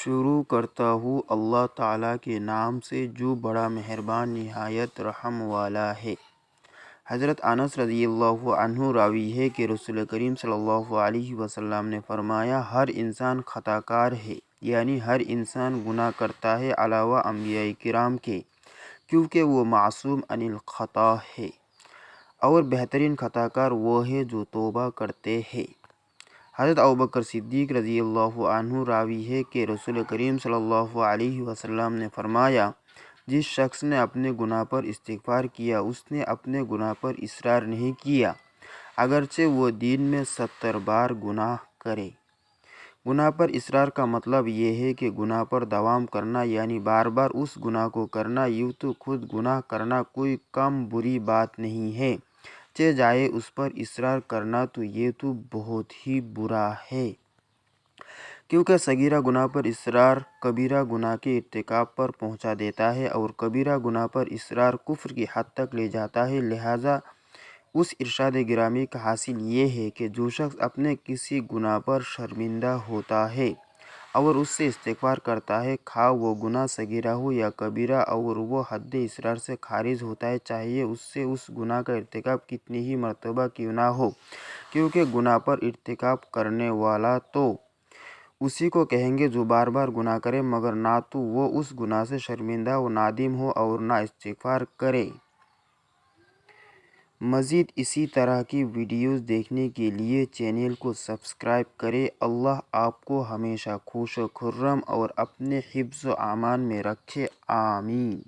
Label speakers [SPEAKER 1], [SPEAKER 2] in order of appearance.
[SPEAKER 1] شروع کرتا ہوں اللہ تعالیٰ کے نام سے جو بڑا مہربان نہایت رحم والا ہے۔ حضرت انس رضی اللہ عنہ راوی ہے کہ رسول کریم صلی اللہ علیہ وسلم نے فرمایا، ہر انسان خطا کار ہے، یعنی ہر انسان گناہ کرتا ہے علاوہ انبیاء کرام کے، کیونکہ وہ معصوم عن الخطا ہے، اور بہترین خطا کار وہ ہے جو توبہ کرتے ہیں۔ حضرت ابوبکر صدیق رضی اللہ عنہ راوی ہے کہ رسول کریم صلی اللہ علیہ وسلم نے فرمایا، جس شخص نے اپنے گناہ پر استغفار کیا اس نے اپنے گناہ پر اصرار نہیں کیا، اگرچہ وہ دن میں 70 بار گناہ کرے۔ گناہ پر اصرار کا مطلب یہ ہے کہ گناہ پر دوام کرنا، یعنی بار بار اس گناہ کو کرنا۔ یوں تو خود گناہ کرنا کوئی کم بری بات نہیں ہے، چہ جائے اس پر اصرار کرنا تو یہ تو بہت ہی برا ہے، کیونکہ صغیرہ گناہ پر اصرار کبیرہ گناہ کے ارتکاب پر پہنچا دیتا ہے، اور کبیرہ گناہ پر اصرار کفر کی حد تک لے جاتا ہے۔ لہٰذا اس ارشاد گرامی کا حاصل یہ ہے کہ جو شخص اپنے کسی گناہ پر شرمندہ ہوتا ہے اور اس سے استغفار کرتا ہے، خواہ وہ گناہ صغیرہ ہو یا کبیرہ، اور وہ حد اصرار سے خارج ہوتا ہے، چاہیے اس سے اس گناہ کا ارتکاب کتنی ہی مرتبہ کیوں نہ ہو، کیونکہ گناہ پر ارتکاب کرنے والا تو اسی کو کہیں گے جو بار بار گناہ کرے، مگر نہ تو وہ اس گناہ سے شرمندہ و نادم ہو اور نہ استغفار کرے۔ مزید اسی طرح کی ویڈیوز دیکھنے کے لیے چینل کو سبسکرائب کریں۔ اللہ آپ کو ہمیشہ خوش و خرم اور اپنے حفظ و امان میں رکھے، آمین۔